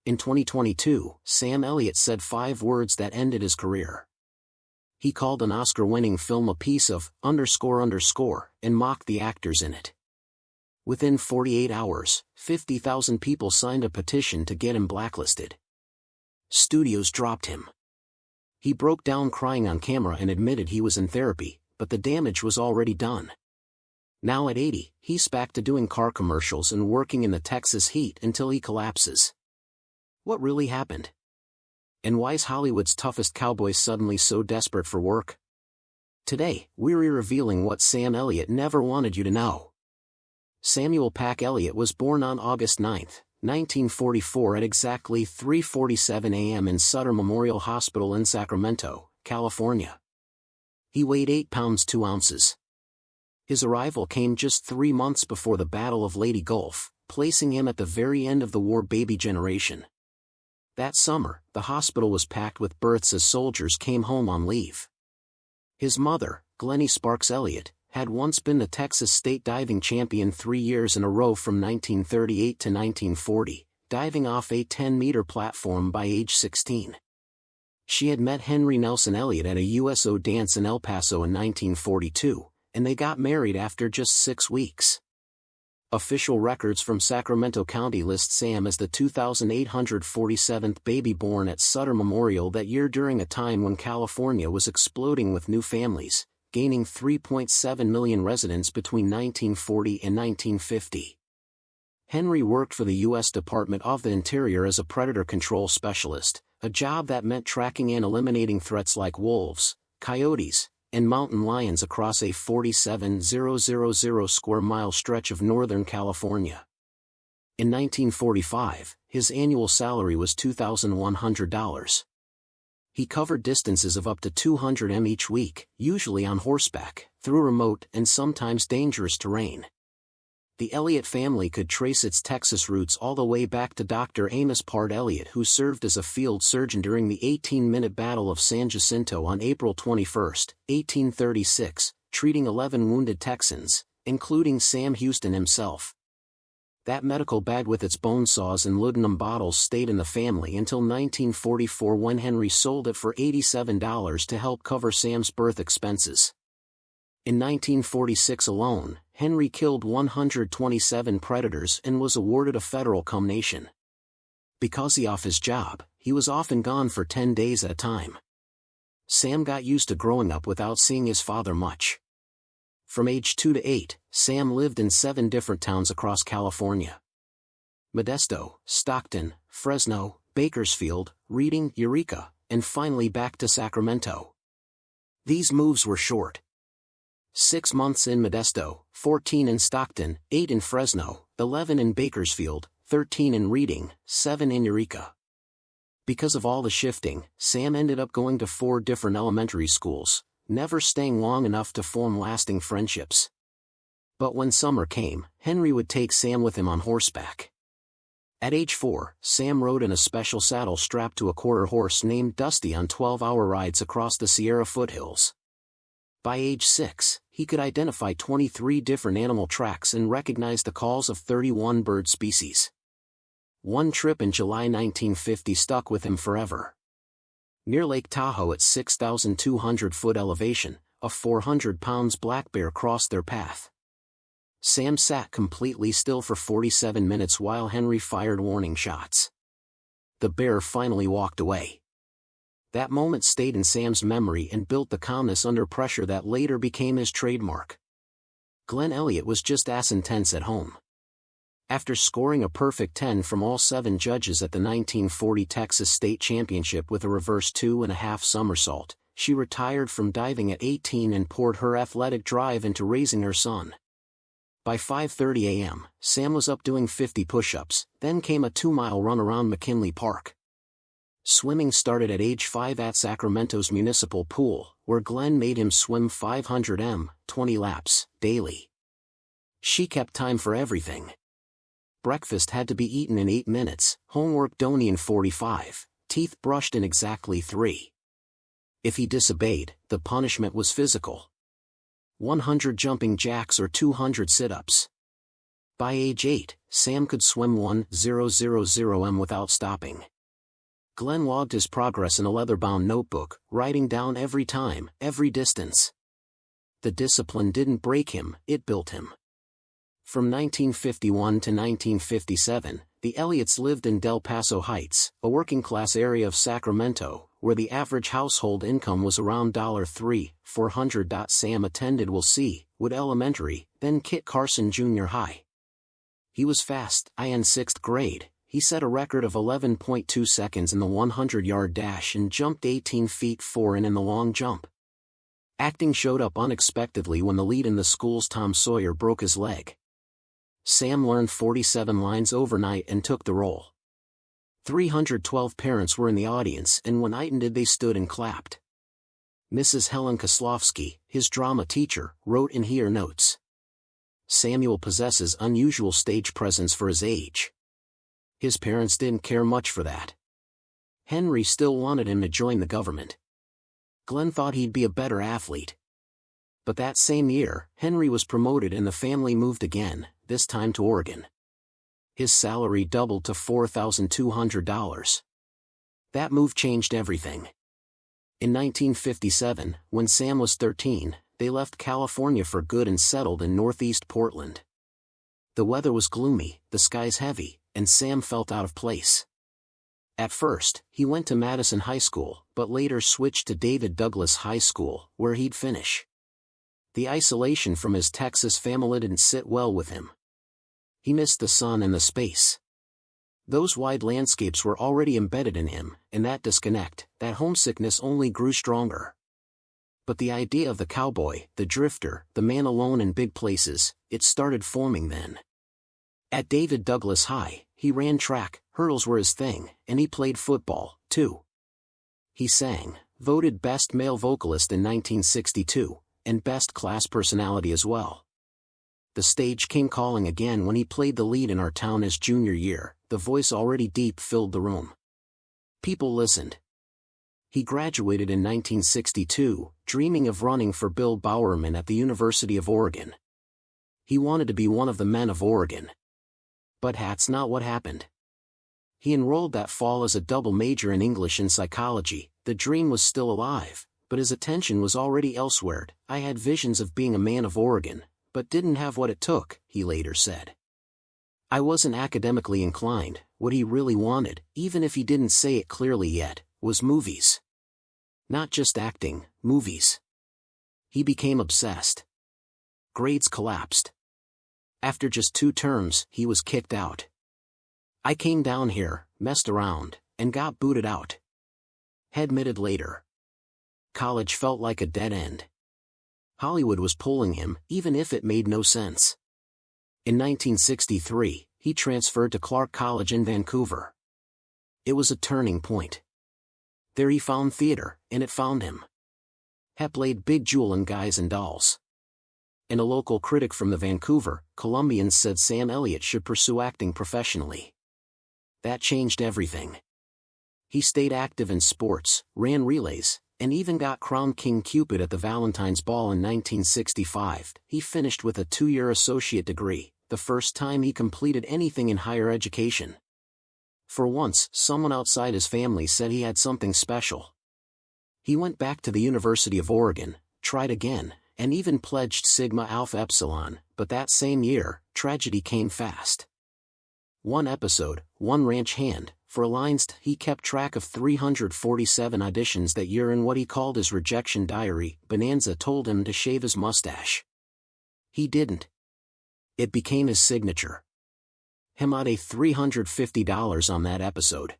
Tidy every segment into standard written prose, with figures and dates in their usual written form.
In 2022, Sam Elliott said 5 words that ended his career. He called an Oscar-winning film a piece of ___ and mocked the actors in it. Within 48 hours, 50,000 people signed a petition to get him blacklisted. Studios dropped him. He broke down crying on camera and admitted he was in therapy, but the damage was already done. Now at 80, he's back to doing car commercials and working in the Texas heat until he collapses. What really happened? And why's Hollywood's toughest cowboy suddenly so desperate for work? Today, we're revealing what Sam Elliott never wanted you to know. Samuel Pack Elliott was born on August 9, 1944 at exactly 3:47 a.m. in Sutter Memorial Hospital in Sacramento, California. He weighed 8 pounds 2 ounces. His arrival came just 3 months before the Battle of Leyte Gulf, placing him at the very end of the war baby generation. That summer, the hospital was packed with births as soldiers came home on leave. His mother, Glennie Sparks Elliott, had once been the Texas state diving champion 3 years in a row from 1938 to 1940, diving off a 10-meter platform by age 16. She had met Henry Nelson Elliott at a USO dance in El Paso in 1942, and they got married after just 6 weeks. Official records from Sacramento County list Sam as the 2,847th baby born at Sutter Memorial that year during a time when California was exploding with new families, gaining 3.7 million residents between 1940 and 1950. Henry worked for the U.S. Department of the Interior as a predator control specialist, a job that meant tracking and eliminating threats like wolves, coyotes, and mountain lions across a 47,000 square mile stretch of Northern California. In 1945, his annual salary was $2,100. He covered distances of up to 200 m each week, usually on horseback, through remote and sometimes dangerous terrain. The Elliott family could trace its Texas roots all the way back to Dr. Amos Pard Elliott, who served as a field surgeon during the 18-minute Battle of San Jacinto on April 21, 1836, treating 11 wounded Texans, including Sam Houston himself. That medical bag with its bone saws and laudanum bottles stayed in the family until 1944 when Henry sold it for $87 to help cover Sam's birth expenses. In 1946 alone, Henry killed 127 predators and was awarded a federal commendation. Because he off his job, he was often gone for 10 days at a time. Sam got used to growing up without seeing his father much. From age 2 to 8, Sam lived in 7 different towns across California: Modesto, Stockton, Fresno, Bakersfield, Reading, Eureka, and finally back to Sacramento. These moves were short. 6 months in Modesto, 14 in Stockton, 8 in Fresno, 11 in Bakersfield, 13 in Reading, 7 in Eureka. Because of all the shifting, Sam ended up going to 4 different elementary schools, never staying long enough to form lasting friendships. But when summer came, Henry would take Sam with him on horseback. At age 4, Sam rode in a special saddle strapped to a quarter horse named Dusty on 12-hour rides across the Sierra foothills. By age 6, he could identify 23 different animal tracks and recognize the calls of 31 bird species. One trip in July 1950 stuck with him forever. Near Lake Tahoe at 6,200-foot elevation, a 400-pound black bear crossed their path. Sam sat completely still for 47 minutes while Henry fired warning shots. The bear finally walked away. That moment stayed in Sam's memory and built the calmness under pressure that later became his trademark. Glenn Elliott was just as intense at home. After scoring a perfect 10 from all 7 judges at the 1940 Texas State Championship with a reverse 2.5 somersault, she retired from diving at 18 and poured her athletic drive into raising her son. By 5:30 a.m., Sam was up doing 50 push-ups, then came a 2-mile run around McKinley Park. Swimming started at age 5 at Sacramento's municipal pool, where Glenn made him swim 500 m, 20 laps, daily. She kept time for everything. Breakfast had to be eaten in 8 minutes, homework done in 45, teeth brushed in exactly 3. If he disobeyed, the punishment was physical. 100 jumping jacks or 200 sit-ups. By age 8, Sam could swim 1,000 m without stopping. Glenn logged his progress in a leather-bound notebook, writing down every time, every distance. The discipline didn't break him, it built him. From 1951 to 1957, the Elliots lived in Del Paso Heights, a working-class area of Sacramento, where the average household income was around $3,400. Sam attended Wood Elementary, then Kit Carson Junior High. He was fast. In 6th grade, he set a record of 11.2 seconds in the 100-yard dash and jumped 18 feet 4 in the long jump. Acting showed up unexpectedly when the lead in the school's Tom Sawyer broke his leg. Sam learned 47 lines overnight and took the role. 312 parents were in the audience, and when it ended they stood and clapped. Mrs. Helen Koslowski, his drama teacher, wrote in her notes, "Samuel possesses unusual stage presence for his age." His parents didn't care much for that. Henry still wanted him to join the government. Glenn thought he'd be a better athlete. But that same year, Henry was promoted and the family moved again, this time to Oregon. His salary doubled to $4,200. That move changed everything. In 1957, when Sam was 13, they left California for good and settled in northeast Portland. The weather was gloomy, the skies heavy, and Sam felt out of place. At first, he went to Madison High School, but later switched to David Douglas High School, where he'd finish. The isolation from his Texas family didn't sit well with him. He missed the sun and the space. Those wide landscapes were already embedded in him, and that disconnect, that homesickness only grew stronger. But the idea of the cowboy, the drifter, the man alone in big places, it started forming then. At David Douglas High, he ran track, hurdles were his thing, and he played football, too. He sang, voted Best Male Vocalist in 1962, and Best Class Personality as well. The stage came calling again when he played the lead in Our Town his junior year, the voice already deep filled the room. People listened. He graduated in 1962, dreaming of running for Bill Bowerman at the University of Oregon. He wanted to be one of the men of Oregon. But that's not what happened. He enrolled that fall as a double major in English and psychology. The dream was still alive, but his attention was already elsewhere. "I had visions of being a man of Oregon, but didn't have what it took," he later said. I wasn't academically inclined. What he really wanted, even if he didn't say it clearly yet, was movies. Not just acting, movies. He became obsessed. Grades collapsed. After just 2 terms, he was kicked out. "I came down here, messed around, and got booted out," he admitted later. College felt like a dead end. Hollywood was pulling him, even if it made no sense. In 1963, he transferred to Clark College in Vancouver. It was a turning point. There he found theater, and it found him. He played Big Jewel in Guys and Dolls. And a local critic from the Vancouver Columbian said Sam Elliott should pursue acting professionally. That changed everything. He stayed active in sports, ran relays, and even got crowned King Cupid at the Valentine's Ball in 1965. He finished with a 2-year associate degree, the first time he completed anything in higher education. For once, someone outside his family said he had something special. He went back to the University of Oregon, tried again, and even pledged Sigma Alpha Epsilon, but that same year, tragedy came fast. One episode, one ranch hand, for lines he kept track of 347 auditions that year in what he called his rejection diary. Bonanza told him to shave his mustache. He didn't. It became his signature. He made $350 on that episode.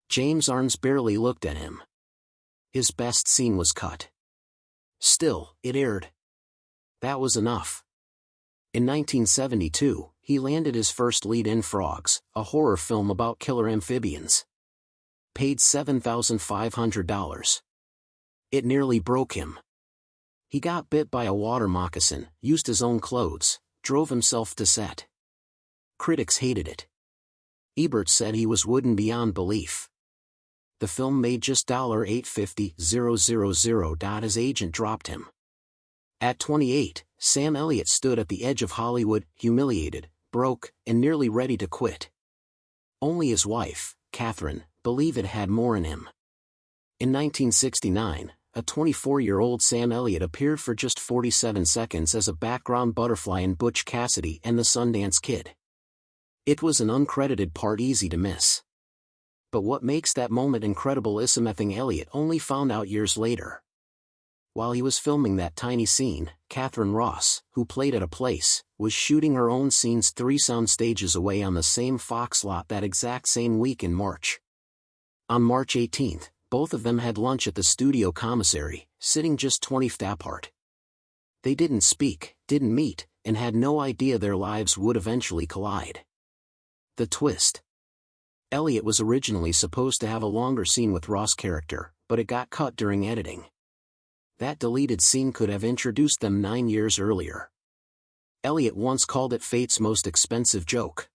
James Arnes barely looked at him. His best scene was cut. Still, it aired. That was enough. In 1972, he landed his first lead in Frogs, a horror film about killer amphibians. Paid $7,500. It nearly broke him. He got bit by a water moccasin, used his own clothes, drove himself to set. Critics hated it. Ebert said he was wooden beyond belief. The film made just $850,000. His agent dropped him. At 28, Sam Elliott stood at the edge of Hollywood, humiliated, broke, and nearly ready to quit. Only his wife, Katharine, believed it had more in him. In 1969, a 24-year-old Sam Elliott appeared for just 47 seconds as a background butterfly in Butch Cassidy and the Sundance Kid. It was an uncredited part easy to miss. But what makes that moment incredible is something Elliot only found out years later. While he was filming that tiny scene, Katharine Ross, who played at a place, was shooting her own scenes 3 sound stages away on the same Fox lot that exact same week in March. On March 18, both of them had lunch at the studio commissary, sitting just 20 feet apart. They didn't speak, didn't meet, and had no idea their lives would eventually collide. The twist. Elliot was originally supposed to have a longer scene with Ross' character, but it got cut during editing. That deleted scene could have introduced them 9 years earlier. Elliot once called it fate's most expensive joke.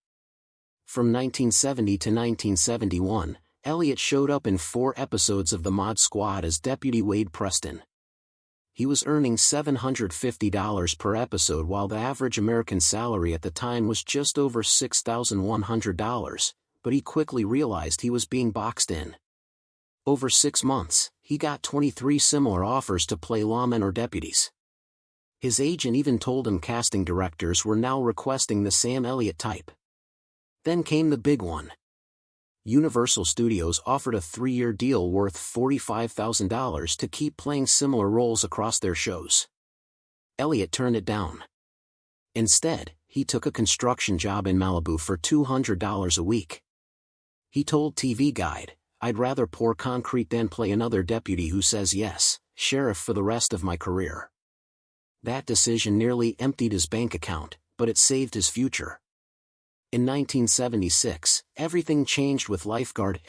From 1970 to 1971, Elliot showed up in 4 episodes of The Mod Squad as Deputy Wade Preston. He was earning $750 per episode while the average American salary at the time was just over $6,100, but he quickly realized he was being boxed in. Over 6 months, he got 23 similar offers to play lawmen or deputies. His agent even told him casting directors were now requesting the Sam Elliott type. Then came the big one. Universal Studios offered a 3-year deal worth $45,000 to keep playing similar roles across their shows. Elliot turned it down. Instead, he took a construction job in Malibu for $200 a week. He told TV Guide, "I'd rather pour concrete than play another deputy who says yes, sheriff for the rest of my career." That decision nearly emptied his bank account, but it saved his future. In 1976, everything changed with lifeguard